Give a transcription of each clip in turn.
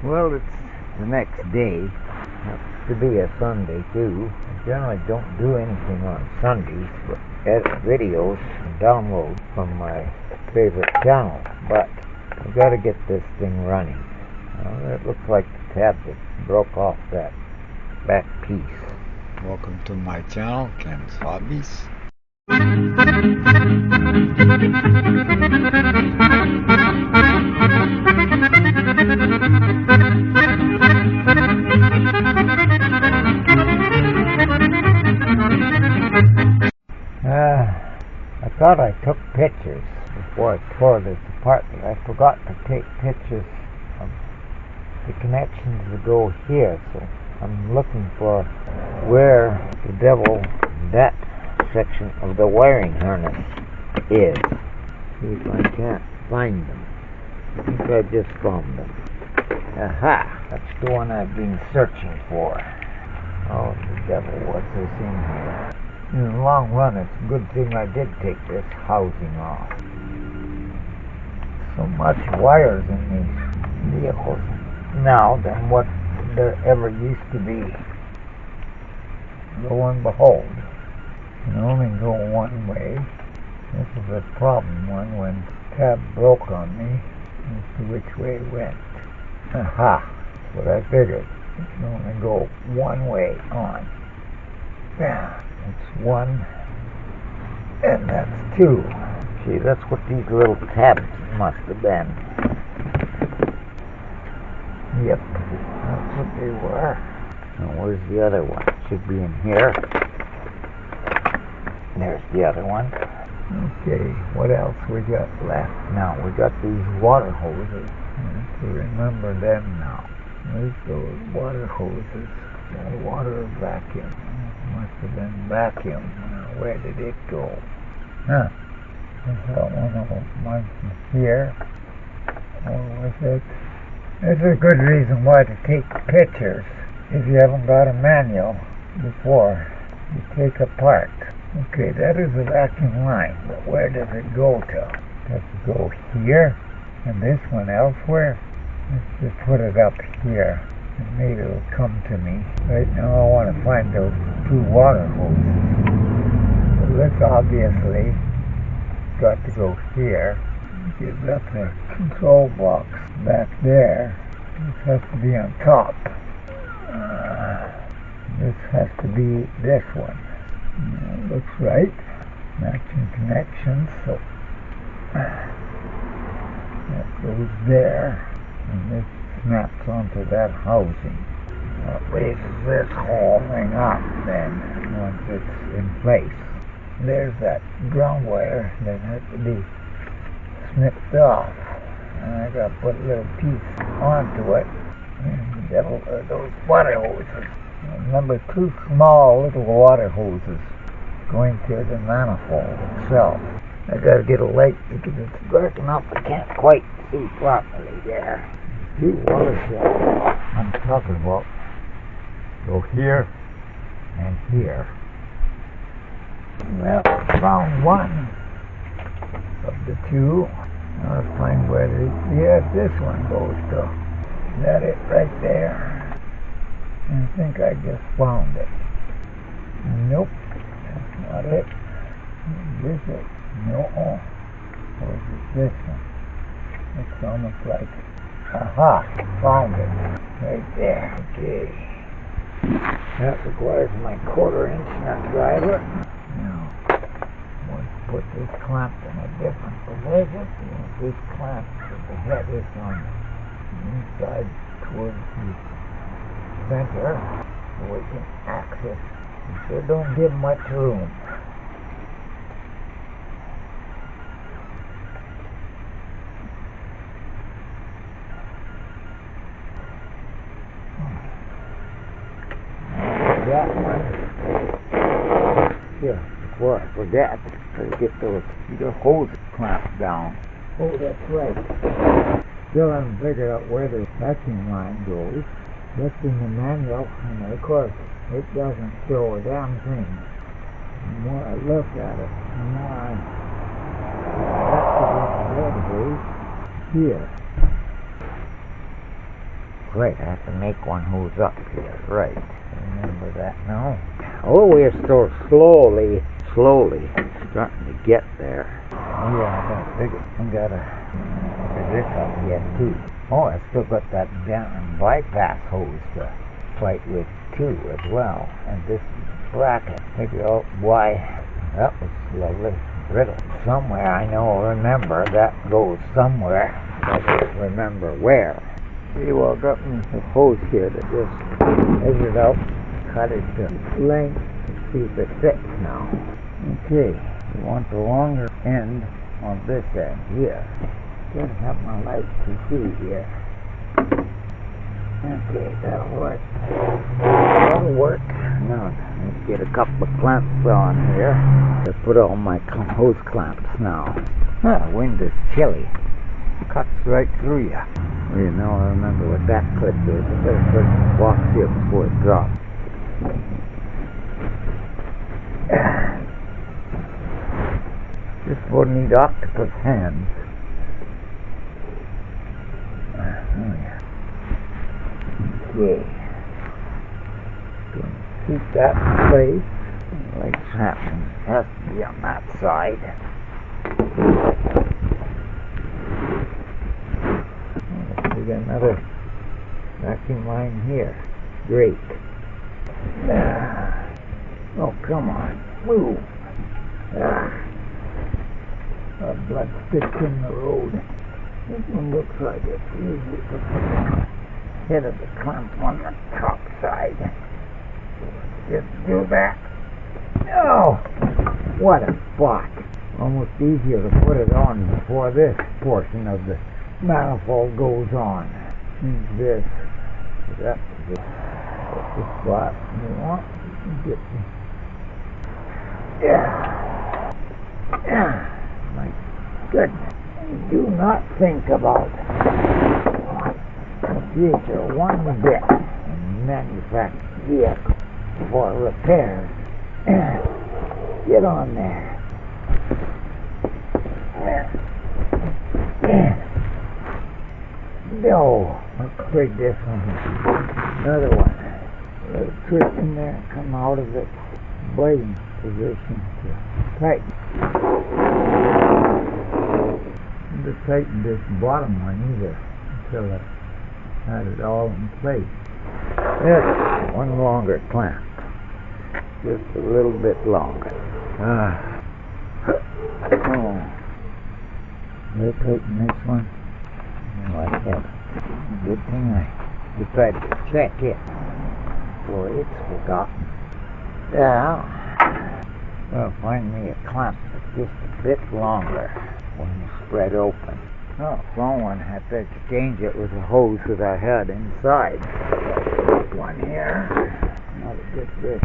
Well, it's the next day. Happens to be a Sunday, too. I generally don't do anything on Sundays, but edit videos and download from my favorite channel. But I've got to get this thing running. It looks like the tab that broke off that back piece. Welcome to my channel, Ken's Hobbies. I thought I took pictures before I tore this apart, but I forgot to take pictures of the connections that go here, so I'm looking for where the devil that section of the wiring harness is. See if I can't find them. I think I just found them. Aha! That's the one I've been searching for. Oh, the devil, what's this in here? In the long run, it's a good thing I did take this housing off. So much wires in these vehicles now than what there ever used to be. Lo and behold, you can only go one way. This is a problem one when the tab broke on me as to which way it went. Aha! That's what I figured. You can only go one way on. Yeah, it's one, and that's two. See, that's what these little tabs must have been. Yep, that's what they were. Now, where's the other one? Should be in here. There's the other one. Okay, what else we got left? Now, we got these water hoses. I have to remember them now. There's those water hoses. Water vacuum. Must have been vacuum. Where did it go? Huh. I got one of them. One from here. Or was it? This is a good reason why to take pictures if you haven't got a manual before you take apart. Okay, that is a vacuum line, but where does it go to? Does it go here? And this one elsewhere? Let's just put it up here. And maybe it'll come to me. Right now I want to find those two water hoses. So this obviously got to go here. Give that the control box back there. This has to be on top. This has to be this one. Looks right. Matching connections. So that goes there. And this snaps onto that housing. What raises this whole thing up then once it's in place. There's that ground wire that has to be snipped off. And I gotta put a little piece onto it. And the devil are those water hoses. Remember, two small little water hoses going to the manifold itself. I gotta get a light because it's dark enough I can't quite see properly there. Two water cells I'm talking about go here and here. Well, found one of the two. Now let's find where this one goes to. Is that it right there? I think I just found it. Nope, that's not it. Is this it? No. Or is it this one? It's almost like it. Aha! Found it. Right there. Okay. That requires my 1/4-inch nut driver. Now, once you put this clamp in a different position, this clamp with the head is on the inside towards the center, so we can access. You sure don't give much room. That one. Here, before I forget, to get those hose clamped down. Oh, that's right. Still haven't figured out where the vacuum line goes. That's in the manual, and of course, it doesn't show a damn thing. The more I look at it, the more I have to get the red hose here. right. I have to make one hose up here. Right. Remember that now? Oh, we're still slowly starting to get there. Oh, yeah, I gotta figure this up yet too. Oh, I still got that down bypass hose to fight with too as well. And this bracket. Figure out why that was lovely. Brittle. Somewhere I remember that goes somewhere. I don't remember where. See, well, I got me a hose here that just measured out, cut it to length, to see if it fits now. Okay, you want the longer end on this end here. Gotta have my light to see here. Okay, that'll work. That'll work. Now, let's get a couple of clamps on here. To put on my hose clamps now. The wind is chilly. Cuts right through you. Well, you know, I remember what that clip is. I better put it in the box here before it drops. This will need octopus hands. Okay. Gonna keep that in place. Like happening. Has to be on that side. We got another vacuum line here. Great. Oh, come on. Move. Blood sticks in the road. This one looks like it's easy to put the head of the clamp on the top side. Just do that. Oh, what a spot. Almost easier to put it on before this portion of the manifold goes on. This. That's the spot you want. You can get my goodness. Do not think about the future one bit in manufactured vehicles for repairs. Get on there. No, let's break this one. Another one. A little twist in there, come out of it. Biting position to tighten. To tighten this bottom one either until I had it all in place. Yes, one longer clamp. Just a little bit longer. Let's tighten this one. Like that. Good thing I decided to check it before it's forgotten. Now, I'll find me a clamp that's just a bit longer when you spread open. Oh, someone had to exchange it with a hose that I had inside. This one here. Now to get this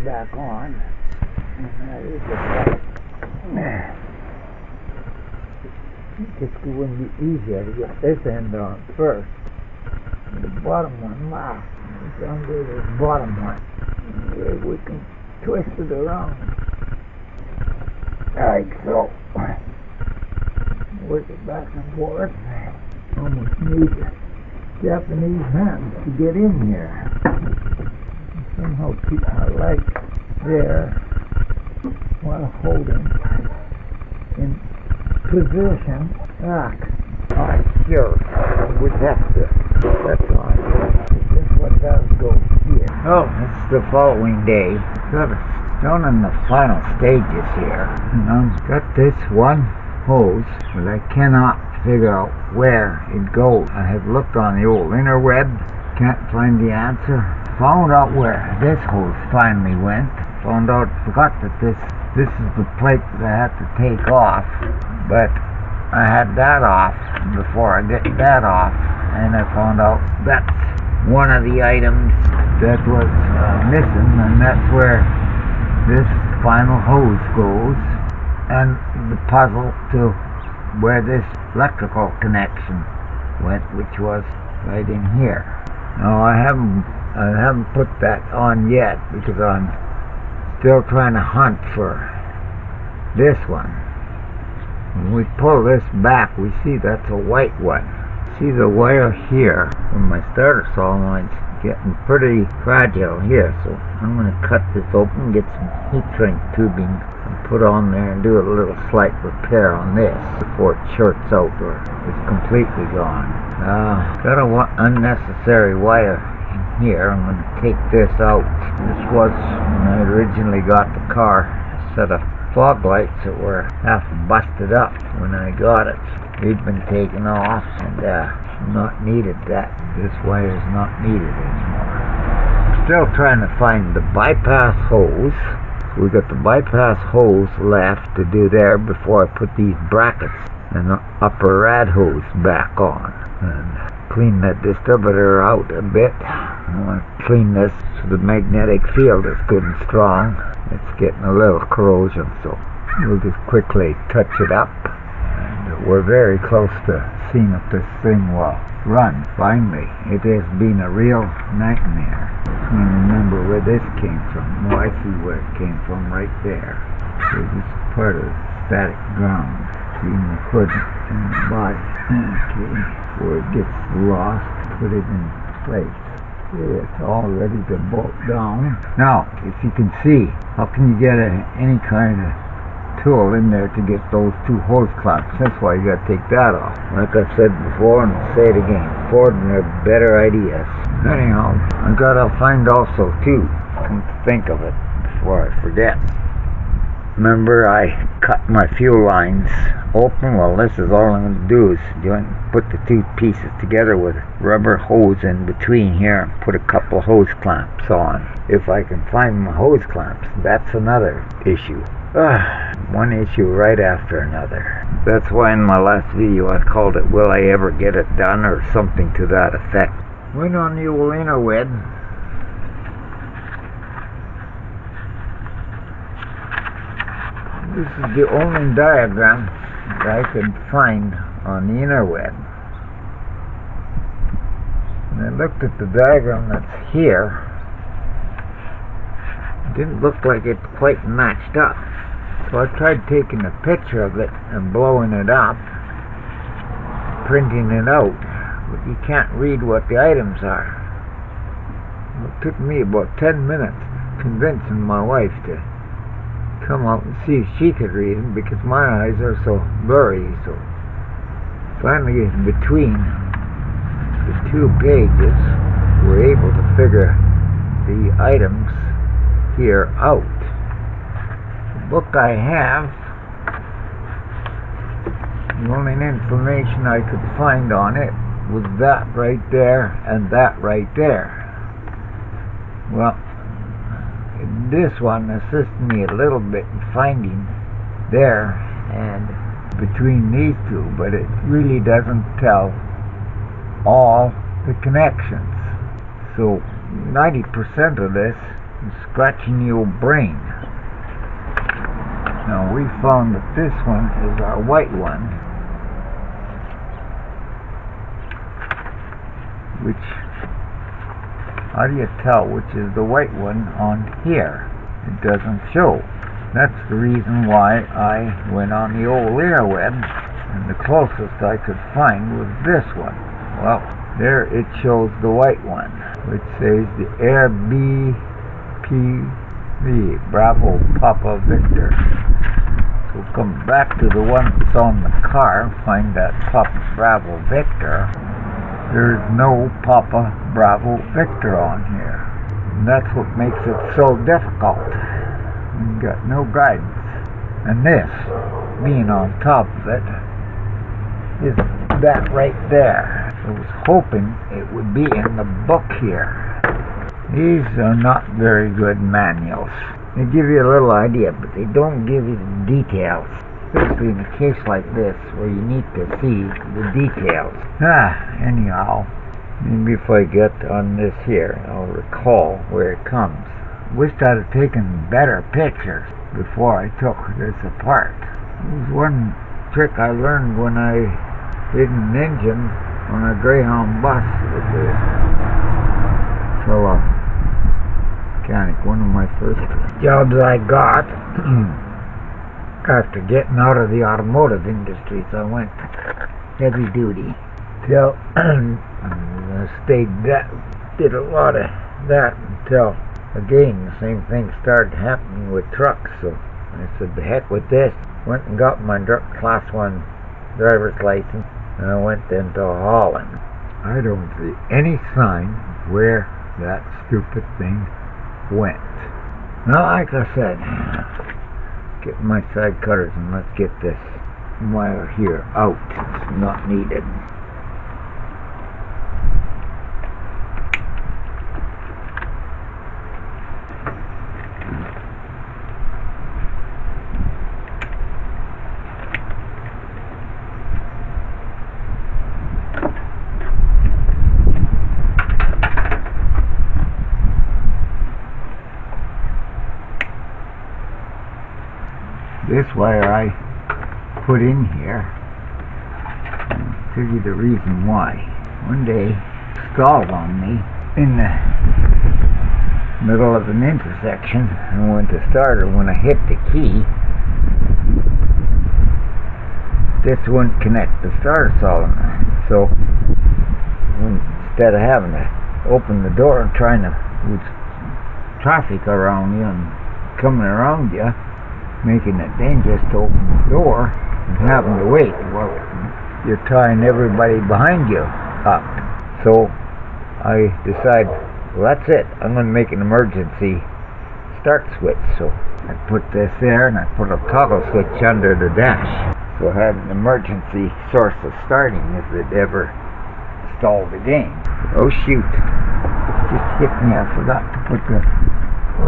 back on. And that is the right. It's going to be easier to get this end on first. The bottom one last. It's under this bottom one. And we can twist it around. Like so. Work it back and forth. Almost need Japanese hands to get in here. Somehow keep my leg there while holding in position. Sure. With that, that's on. This one does go here. Oh, it's the following day. Sort of down in the final stages here. And I've got this one hose, but I cannot figure out where it goes. I have looked on the old interweb, can't find the answer. Found out where this hose finally went. Forgot that this is the plate that I had to take off, but I had that off before I get that off, and I found out that's one of the items that was missing, and that's where this final hose goes, and the puzzle to where this electrical connection went, which was right in here. Now I haven't put that on yet because I'm still trying to hunt for this one. When we pull this back, we see that's a white one. See the wire here from my starter saw line's getting pretty fragile here, so I'm going to cut this open, get some heat shrink tubing and put on there and do a little slight repair on this before it shorts out or it's completely gone. Got a unnecessary wire in here. I'm going to take this out. This was when I originally got the car, a set of fog lights that were half busted up when I got it. They've been taken off and not needed. This wire is not needed anymore. Still trying to find the bypass hose. We got the bypass hose left to do there before I put these brackets and the upper rad hose back on and clean that distributor out a bit. I want to clean this so the magnetic field is good and strong. It's getting a little corrosion, so we'll just quickly touch it up. We're very close to seeing if this thing will run. Finally, it has been a real nightmare. I can't remember where this came from. No, I see where it came from right there. So this is part of the static ground. Seeing the hood and the body. Okay, before it gets lost, put it in place. It's all ready to bolt down. Now, if you can see, how can you get any kind of tool in there to get those two hose clamps? That's why you got to take that off. Like I said before, and I'll say it again, Ford and their better ideas. Anyhow, I gotta find also too, come to think of it before I forget. Remember I cut my fuel lines open? Well, this is all I'm going to do is put the two pieces together with rubber hose in between here and put a couple of hose clamps on. If I can find my hose clamps, that's another issue. One issue right after another. That's why in my last video I called it Will I Ever Get It Done, or something to that effect. Went on the old interweb. This is the only diagram that I could find on the interweb. And I looked at the diagram that's here. It didn't look like it quite matched up. So I tried taking a picture of it and blowing it up, printing it out, but you can't read what the items are. It took me about 10 minutes convincing my wife to come out and see if she could read them because my eyes are so blurry. So finally, between the two pages, we're able to figure the items here out. Book I have, the only information I could find on it was that right there and that right there. Well, this one assists me a little bit in finding there and between these two, but it really doesn't tell all the connections. So 90% of this is scratching your brain. Now we found that this one is our white one, which, how do you tell which is the white one on here? It doesn't show. That's the reason why I went on the old interweb, and the closest I could find was this one. Well, there it shows the white one, which says the Air BPV, Bravo Papa Victor. So come back to the one that's on the car, find that Papa Bravo Victor. There's no Papa Bravo Victor on here. And that's what makes it so difficult. You've got no guidance. And this, being on top of it, is that right there. I was hoping it would be in the book here. These are not very good manuals. They give you a little idea, but they don't give you the details. Especially in a case like this, where you need to see the details. Anyhow, maybe if I get on this here, I'll recall where it comes. Wished I'd have taken better pictures before I took this apart. It was one trick I learned when I did an engine on a Greyhound bus with the fellow mechanic, one of my first jobs I got after getting out of the automotive industry. So I went heavy duty. until did a lot of that until again the same thing started happening with trucks. So I said, the heck with this. Went and got my class 1 driver's license, and I went into hauling. I don't see any sign where that stupid thing went. Now, like I said, get my side cutters and let's get this wire here out. It's not needed. This wire I put in here, I'll tell you the reason why. One day, it stalled on me in the middle of an intersection, and went to start it. When I hit the key, this wouldn't connect the starter solenoid. So, instead of having to open the door and trying to, with traffic around you and coming around you, making it dangerous to open the door and having to wait. Well, you're tying everybody behind you up. So I decided, well, that's it. I'm going to make an emergency start switch. So I put this there, and I put a toggle switch under the dash. So I had an emergency source of starting if it ever stalled again. Oh shoot, it just hit me. I forgot to put the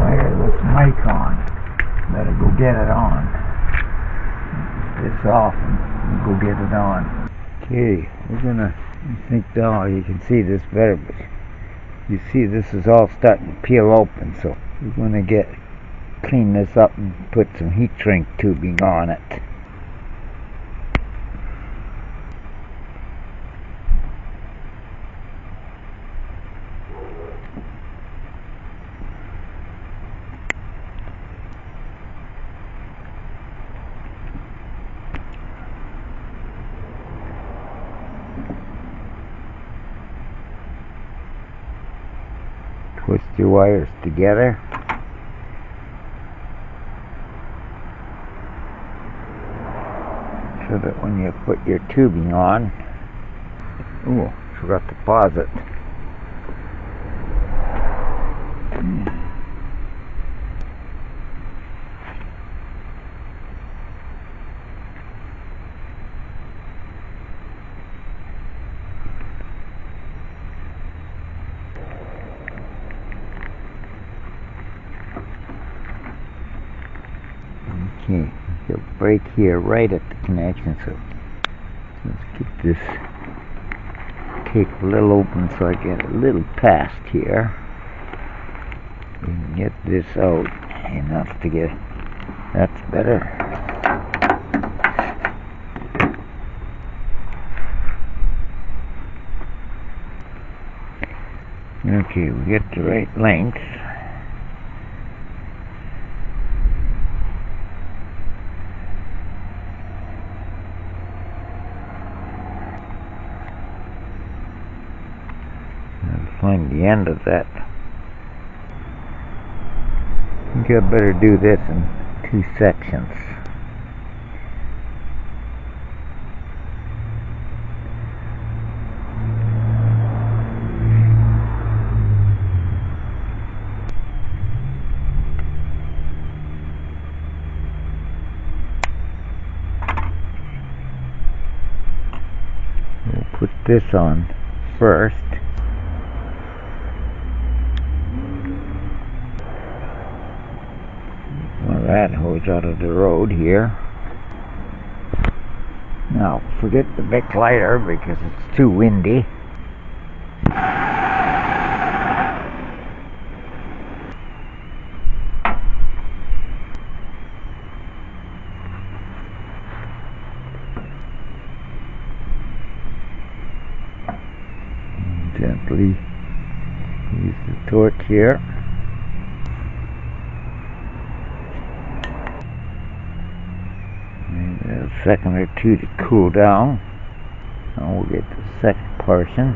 wireless mic on. Better go get it on. This off and go get it on. Okay, we're gonna, I think now you can see this better, but you see this is all starting to peel open, so we're gonna clean this up and put some heat shrink tubing on it. Twist your wires together. So that when you put your tubing on, oh, forgot to pause it. Okay, you'll break here right at the connection, so let's get this tape a little open so I get a little past here and get this out enough to get, that's better. Okay, we get the right length. Find the end of that. I think I better do this in 2 sections. We'll put this on first. That hose out of the road here. Now forget the Bic lighter because it's too windy. And gently use the torch here. A second or two to cool down. Now we'll get the second portion.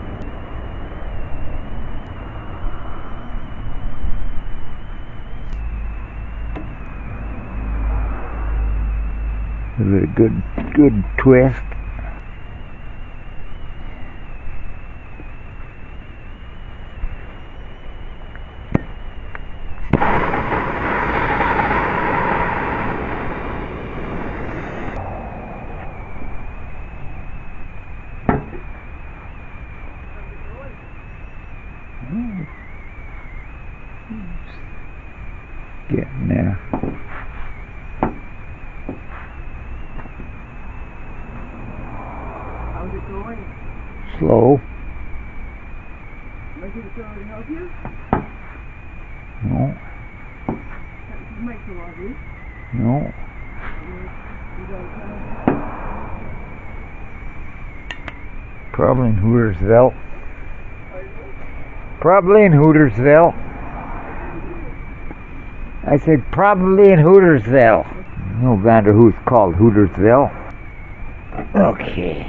Give it a good twist. Getting there. How's it going? Slow. Am I going to help you? No. That's the micro, are you? No. Probably in Hootersville. Probably in Hootersville. I said probably in Hootersville. No matter who's called Hootersville. Okay.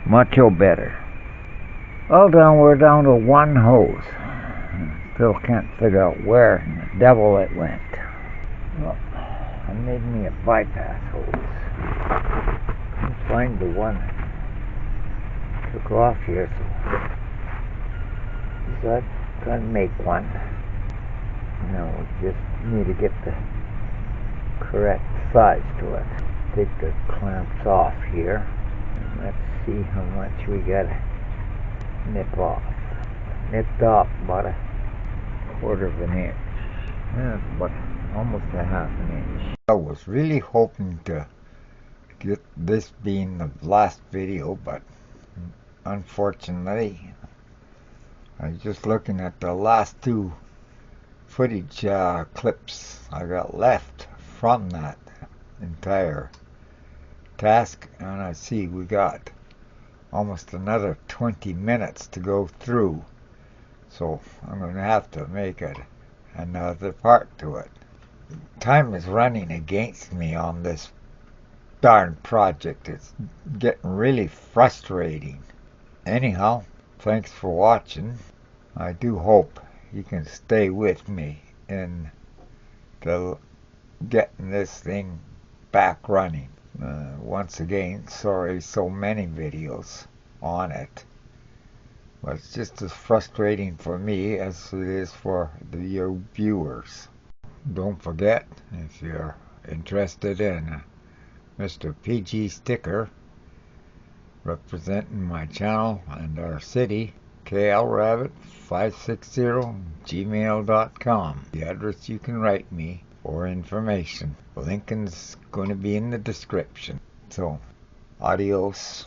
Mucho better. We're down to one hose. Still can't figure out where in the devil it went. Well, I made me a bypass hose. Can't find the one that took off here, so I gotta make one. Now we just need to get the correct size to it. Take the clamps off here. And let's see how much we gotta nip off. Nipped off about a quarter of an inch. Yeah, but almost a half an inch. I was really hoping to get this being the last video, but unfortunately I was just looking at the last two footage clips I got left from that entire task, and I see we got almost another 20 minutes to go through, so I'm going to have to make it another part to it. Time is running against me on this darn project. It's getting really frustrating. Anyhow, thanks for watching. I do hope you can stay with me in getting this thing back running. Once again, sorry so many videos on it, but it's just as frustrating for me as it is for the viewers. Don't forget, if you're interested in Mr. PG sticker representing my channel and our city, klrabbit560gmail.com. The address you can write me for information. The link is going to be in the description. So, adios.